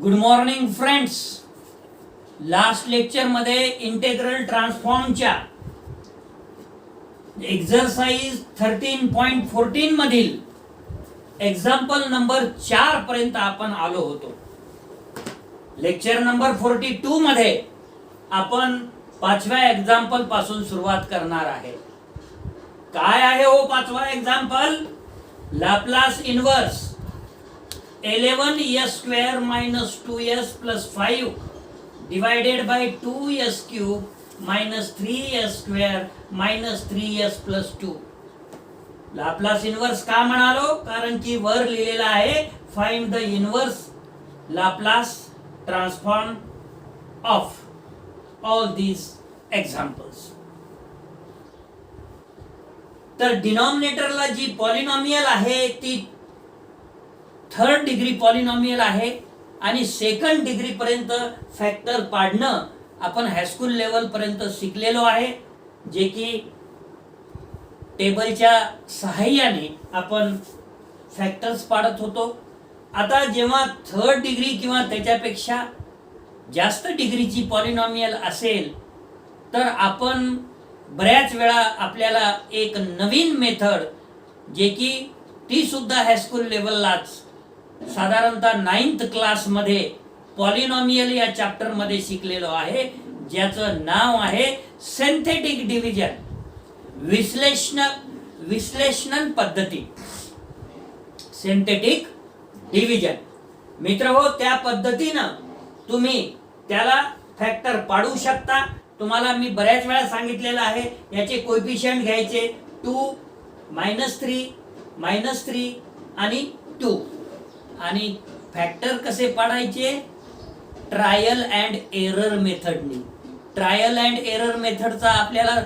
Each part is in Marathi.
Good morning friends. Last lecture मध्ये इंटेग्रल ट्रान्सफॉर्मच्या एक्झरसाइज 13.14 मधील एक्झाम्पल नंबर 4 पर्यंत आपण आलो होतो. लेक्चर नंबर 42 मध्ये आपण पाचव्या एक्झाम्पल पासून सुरुवात करणार आहे. काय आहे हो पाचवा example? Laplace inverse 11s square minus 2s plus 5 divided by 2s cube minus 3s square minus 3s plus 2. Laplace inverse का म्हणालो? कारण की वर लिहिलेला आहे find the inverse Laplace transform of all these examples. तर डिनॉमिनेटरला जी पॉलिनॉमियल आहे ती थर्ड डिग्री पॉलिनॉमियल आहे आणि सेकंड डिग्री पर्यंत फॅक्टर पाडणं आपण हायस्कूल लेवल पर्यंत शिकलेलो आहे, जे की टेबलच्या सहाय्याने आपण फॅक्टर्स पाडत होतो. आता जेव्हा थर्ड डिग्री किंवा त्याच्यापेक्षा जास्त डिग्रीची पॉलिनॉमियल असेल तर आपण बऱ्याच वेळा आपल्याला एक नवीन मेथड, जे की ती सुद्धा हायस्कूल लेवललाच साधारणतः 9th क्लासमध्ये पॉलिनॉमियल या चॅप्टर मध्ये शिकलेलो आहे, ज्याचं नाव आहे सिंथेटिक डिव्हिजन, विश्लेषण पद्धती. सिंथेटिक डिव्हिजन मित्र हो, त्या पद्धतीनं तुम्ही त्याला फॅक्टर पाडू शकता. तुम्हाला मी बऱ्याच वेळा सांगितलेलं आहे याचे कोएफिशिएंट घ्यायचे 2, -3 आणि 2 आणि फॅक्टर कसे पाडायचे? ट्रायल अँड एरर मेथडनी. ट्रायल अँड एरर मेथडचा आपल्याला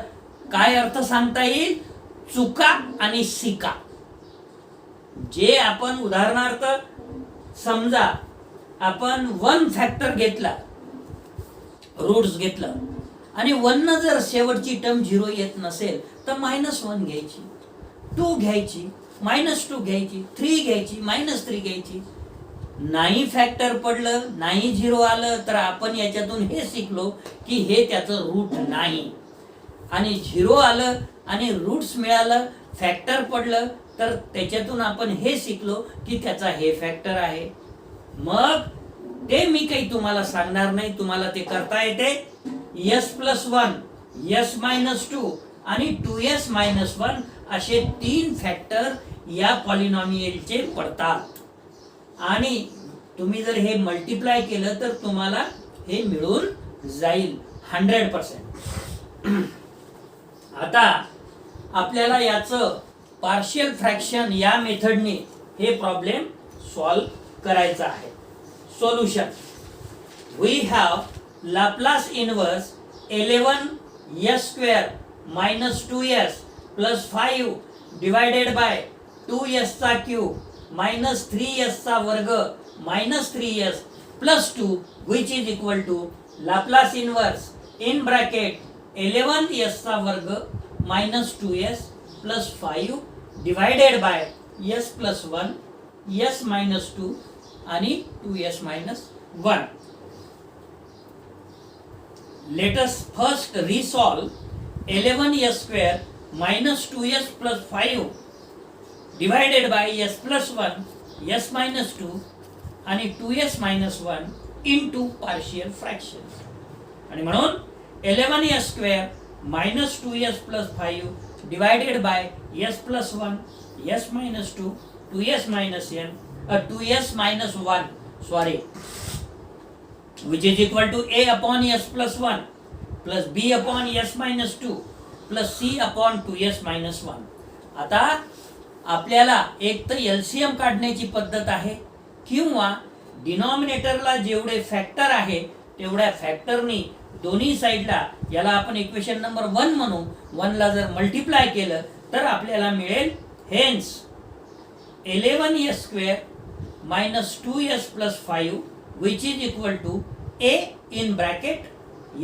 काय अर्थ सांगता येईल? चुका आणि शिका. जे आपण उदाहरणार्थ समजा आपण 1 फॅक्टर घेतला, रूट्स घेतलं आणि 1 न जर शेवटची टर्म 0 येत नसेल तर -1 घ्यायची, 2 घ्यायची, -2 घ्यायची, 3 घ्यायची, -3 घ्यायची. नाही फॅक्टर पडलं, नाही 0 आलं तर आपण याच्यातून हे शिकलो की हे त्याचं रूट नाही. आणि 0 आलं आणि रूट्स मिळालं, फॅक्टर पडलं तर त्याच्यातून आपण हे शिकलो की त्याचा हे फॅक्टर आहे. मग ते मी काही तुम्हाला सांगणार नाही, तुम्हाला ते करता येते. s+1, s-2 आणि 2s-1 असे 3 फॅक्टर या पॉलिनॉमियलचे पडतात आणि तुम्ही जर हे मल्टिप्लाय केलं तर तुम्हाला हे मिळून जाईल 100%. आता आपल्याला याचं पार्शियल फ्रॅक्शन या मेथडने हे प्रॉब्लेम सॉल्व करायचा आहे. Solution: we have Laplace inverse 11s² minus 2s plus 5 divided by 2s चा क्यूब minus 3s चा वर्ग minus 3s plus 2 which is equal to Laplace inverse in bracket 11s चा वर्ग minus 2s plus 5 divided by s plus 1 s minus 2 आणि 2s minus 1. Let us first resolve 11s² minus 2s plus 5 divided by s plus 1 s minus 2 आणि 2s minus 1 into partial fractions. आणि म्हणून 11s² minus 2s plus 5 divided by s plus 1 s minus 2 2s minus 1 which is equal to a upon s plus 1 plus b upon s minus 2 plus c upon 2s minus 1. आता आपल्याला एक तर एलसीएम काढण्याची पद्धत आहे किंवा डिनॉमिनेटरला जेवढे फॅक्टर आहे तेवढ्या फॅक्टरनी दोन्ही साईडला, याला आपण इक्वेशन नंबर 1 म्हणू, 1 ला जर मल्टिप्लाय केलं तर आपल्याला मिळेल hence 11s² minus 2s plus 5 which is equal to a in bracket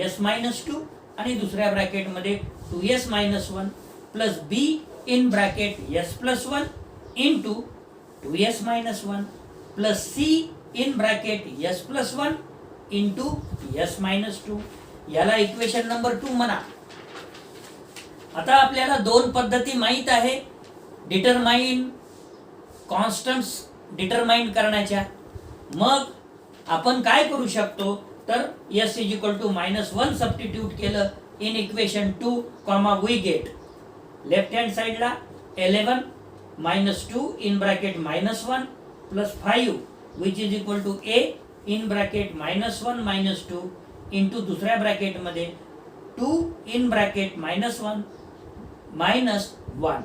s minus 2 आणि दुसऱ्या ब्रॅकेट मध्ये 2s minus 1 plus b in bracket s plus 1 into 2s minus 1 plus c in bracket S plus one into S minus two. याला इक्वेशन नंबर 2 म्हणा. आता आपल्याला दोन पद्धती माहित आहे डिटरमाइन कॉन्स्टंट्स डिटरमाइन करण्याच्या. मग आपण काय करू शकतो तर S is equal to -1 substitute केलं in equation 2 comma we get left hand साइडला 11 -2 in bracket -1 plus 5 which is equal to A in bracket -1 -2 into दुसऱ्या ब्रॅकेटमध्ये 2 इन ब्रॅकेट -1 -1.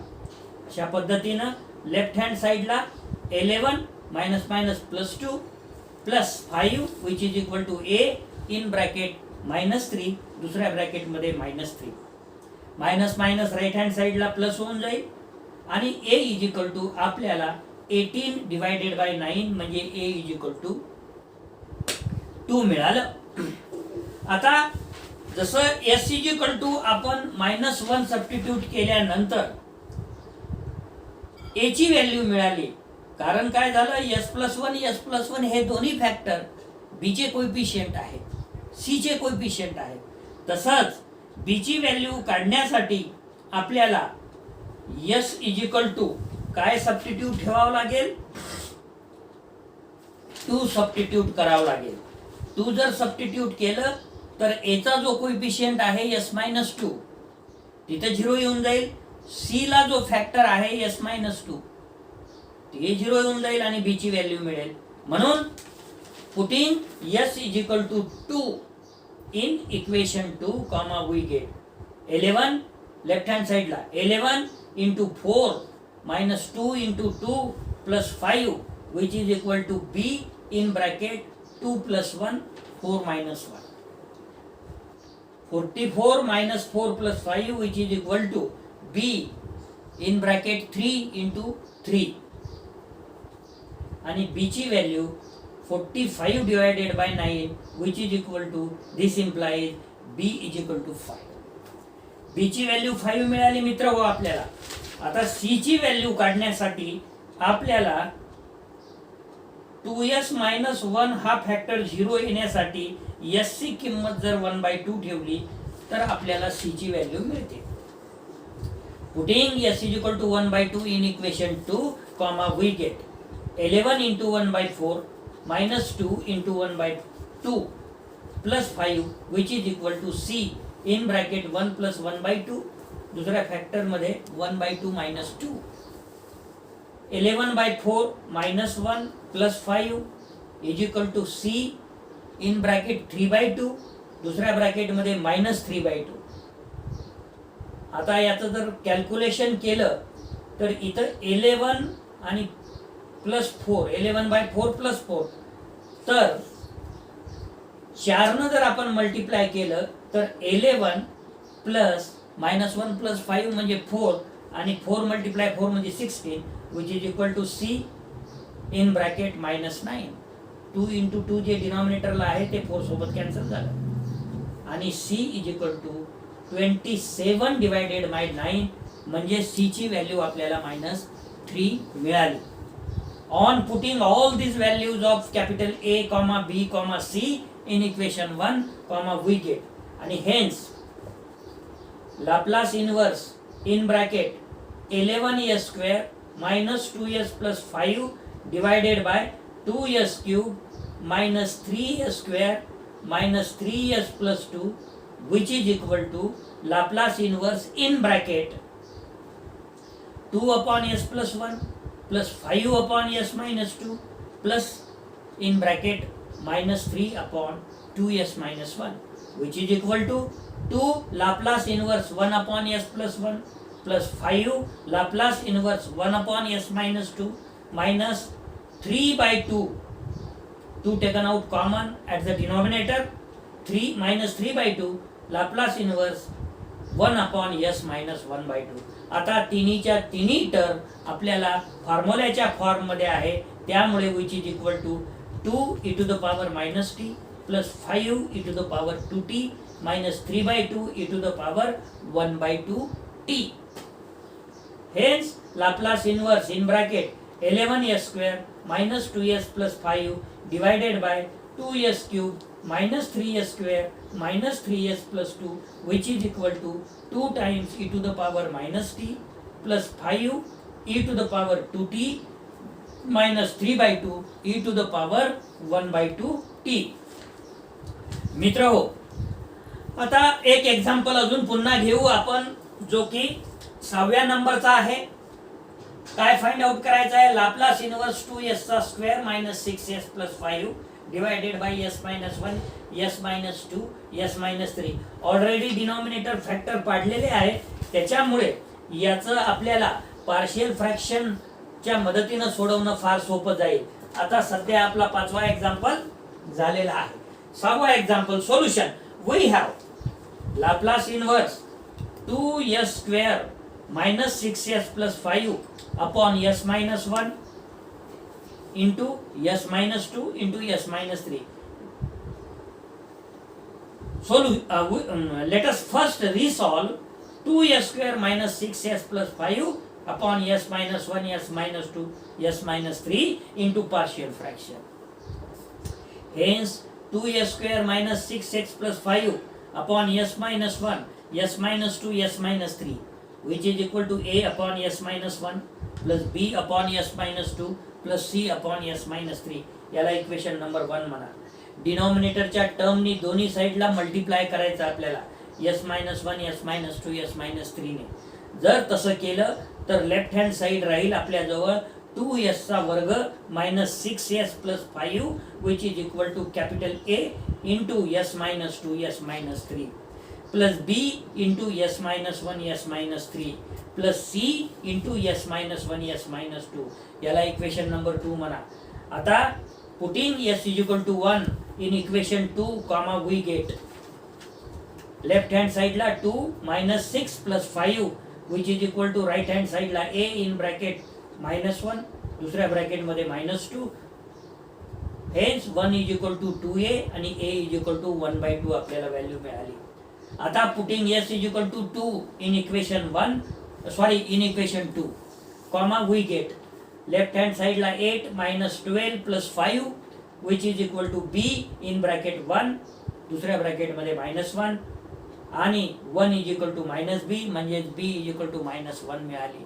अशा पद्धतीनं लेफ्ट हँड साइडला 11 minus minus plus 2 plus 5 which is equal to A in bracket -3 दुसऱ्या ब्रॅकेटमध्ये -3. मायनस मायनस राईट हँड साइडला प्लस होऊन जाईल आणि ए इज इक्वल टू आपल्याला 18 डिवायडेड बाय 9 म्हणजे ए इज इक्वल टू 2 मिळालं. आता जसं एस इज इक्वल टू आपण -1 सबस्टिट्यूट केल्यानंतर ए ची व्हॅल्यू मिळाली. कारण काय झालं S+1 हे दोन्ही फॅक्टर बी चे कोएफिशिएंट आहेत, सी चे कोएफिशिएंट आहेत. तसंच बी ची व्हॅल्यू काढण्यासाठी आपल्याला एस इज इक्वल टू काय सबस्टिट्यूट ठेवावं लागेल 2 सबस्टिट्यूट करावं लागेल. 2 जर सबस्टिट्यूट केलं तर ए चा जो कोएफिशिएंट आहे S-2 तिथे 0 येऊन जाईल. सी ला जो फॅक्टर आहे S-2 ते 0 येऊन जाईल आणि बी ची व्हॅल्यू मिळेल. म्हणून putting S is equal to 2 in equation 2 comma we get 11 left hand साइडला 11 into 4 minus 2 into 2 plus 5 which is equal to B in bracket 2 plus 1 4 minus 1. 44 minus 4 plus 5 which is equal to B in bracket 3 into 3 आणि बी ची value 45 divided by 9 which is equal to this implies B is equal to 5. B ची व्हॅल्यू 5 मिळाली मित्र हो आपल्याला. आता सी ची व्हॅल्यू काढण्यासाठी आपल्याला 2s-1 हा फॅक्टर 0 येण्यासाठी एस ची किंमत जर 1/2 ठेवली तर आपल्याला सी ची व्हॅल्यू मिळते. Putting s is equal to 1/2 in equation 2 comma we get 11 into 1/4 minus 2 into 1/2 plus 5 which is equal to c in bracket 1 plus 1/2 दुसऱ्या फॅक्टर मध्ये 1/2 minus 2 11/4 minus 1 plus 5 is equal to c in bracket 3/2 दुसऱ्या ब्रॅकेट मध्ये -3/2. आता याचं जर कॅल्क्युलेशन केलं तर इथं 11 आणि प्लस 4 11/4 प्लस 4 तर 4 न जर आपण मल्टिप्लाय केलं तर 11 प्लस -1 प्लस 5 म्हणजे 4 आणि 4 मल्टिप्लाय 4 म्हणजे 16 which is equal to C in bracket -9. 2 into 2 जे डिनॉमिनेटरला आहे ते 4 सोबत कॅन्सल झालं आणि C is equal to 27 divided by 9 म्हणजे सी ची व्हॅल्यू आपल्याला -3 मिळाली. On putting all these values of capital A, B, C in equation 1, we get and hence Laplace inverse in bracket 11s square minus 2s plus 5 divided by 2s cube minus 3s square minus 3s plus 2 which is equal to Laplace inverse in bracket 2 upon s plus 1 plus 5 upon s minus 2 plus in bracket -3 upon 2s minus 1 which is equal to 2 Laplace inverse 1 upon s plus 1 plus 5 Laplace inverse 1 upon s minus 2 minus 3/2 2 taken out common at the denominator 3 minus 3/2 Laplace inverse 1 upon s minus 1/2. आता तिन्हीच्या तिन्ही टर्म आपल्याला फॉर्म्युल्याच्या फॉर्म मध्ये आहे त्यामुळे which is equal to 2 e to the power -t plus 5 e to the power 2t minus 3/2 e to the power 1/2t. Hence Laplace inverse in bracket 11s square minus 2s plus 5 divided by 2s cube minus 3s square minus 3s plus 2, which is equal to 2 times e to the power minus t plus 5 e to the power 2t minus 3 by 2 e to the power 1 by 2 t. मित्र हो, आता एक एक्झाम्पल अजून पुन्हा घेऊ आपण, जो की 6व्या नंबरचा आहे. काय फाइंड आउट करायचं आहे? लाप्लास इनवर्स 2s चा square minus 6s plus 5 divided by s minus 1 s minus 2 s minus 3. Already denominator factor पाडलेले आहे, त्याच्यामुळे याचं आपल्याला पार्शियल फ्रॅक्शन च्या मदतीने सोडवणं फार सोपं जाईल. आता सध्या आपला 5वा एक्झाम्पल झालेला आहे. 6वा example solution. We have Laplace inverse 2s square minus 6s plus 5 upon s minus 1 into s minus 2 into s minus 3. So let us first resolve 2s square minus 6s plus 5 upon s minus 1 s minus 2 s minus 3 into partial fraction. Hence 2s square minus 6x plus 5 upon s minus 1 s minus 2 s minus 3, which is equal to a upon s minus 1 plus b upon s minus 2 plus C upon S minus 3. याला इक्वेशन नंबर 1 म्हणा. डिनॉमिनेटरच्या टर्मनी दोन्ही साईडला मल्टिप्लाय करायचं आपल्याला, S minus 1 S minus 2 S minus 3 ने. जर तसं केलं तर लेफ्ट हँड साईड राहील आपल्याजवळ 2s चा वर्ग minus 6s plus 5 which is equal to capital A into S minus 2 S minus 3 plus B into S minus 1 S minus 3 plus C into S minus 1 S minus 2. याला इक्वेशन नंबर 2 म्हणा. आता putting S is equal to 1 in equation 2 comma we get left hand साईडला 2 minus 6 plus 5 which is equal to right hand साईडला ए इन ब्रॅकेट मायनस 1 दुसऱ्या ब्रॅकेटमध्ये minus 2. Hence 1 is equal to 2a आणि a is equal to 1 by 2 आपल्याला व्हॅल्यू मिळाली. आता putting s is equal to 2 in equation 2 comma we get left hand साईडला 8 minus 12 plus 5 which is equal to b in bracket 1 दुसऱ्या ब्रॅकेटमध्ये मायनस 1 आणि 1 is equal to minus b म्हणजे b is equal to minus 1 मिळाली.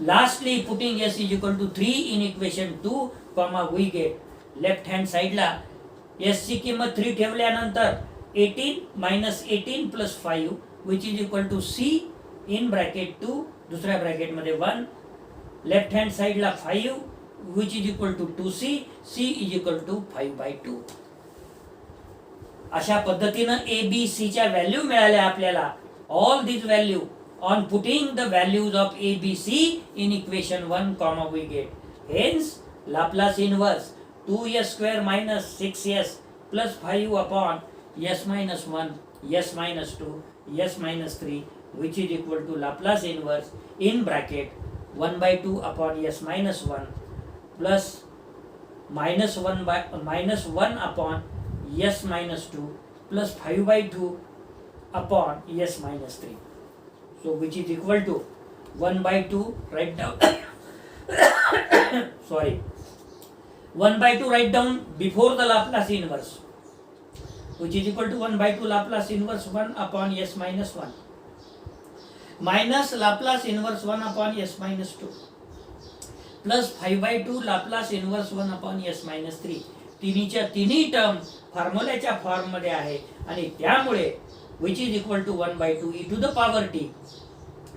Lastly putting s is equal to 3 in equation 2 comma we get left hand साईडला s ची किंमत 3 ठेवल्यानंतर 18 minus 18 plus 5 which is equal to c in bracket 2 दुसऱ्या ब्रॅकेटमध्ये 1 लेफ्ट हँड साईडला 5 which is equal to 2c c is equal to 5 by 2. अशा पद्धतीनं ए बी सी च्या व्हॅल्यू मिळाल्या आपल्याला. All this value on putting the values of A B C in equation 1 comma we get. Hence Laplace inverse 2s square minus 6s plus 5 upon s minus 1 s minus 2 s minus 3 which is equal to Laplace inverse in bracket 1 by 2 upon s minus 1 plus minus 1 upon s minus 2 plus 5 by 2 upon s minus 3. So which is equal to 1 by 2 write down sorry 1 by 2 write down before the Laplace inverse which is equal to 1 by 2 Laplace inverse 1 upon s minus 1 minus Laplace inverse 1 upon s minus 2 plus 5 by 2 Laplace inverse 1 upon s minus 3. तिन्हीच्या तिन्ही टर्म फॉर्म्युल्याच्या फॉर्म मध्ये आहे आणि त्यामुळे which is equal to 1 by 2 e to the power t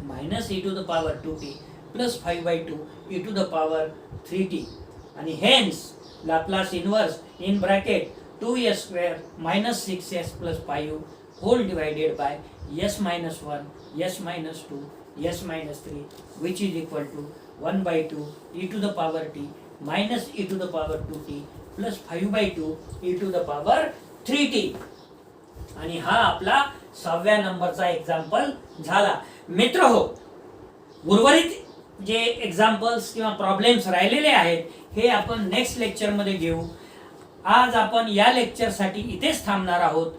minus e to the power 2t plus 5 by 2 e to the power 3t आणि hence Laplace inverse in bracket 2s square minus 6s plus 5 whole divided by s minus 1 s minus 2 s minus 3 which is equal to 1 by 2 e to the power t minus e to the power 2t plus 5 by 2 e to the power 3t. आणि हा आपला 6व्या नंबरचा एक्झाम्पल झाला. मित्र हो, उर्वरित जे एक्झाम्पल्स किंवा प्रॉब्लेम्स राहिलेले आहेत हे आपण नेक्स्ट लेक्चर मध्ये घेऊ. आज आपण या लेक्चरसाठी इथेच थांबणार आहोत.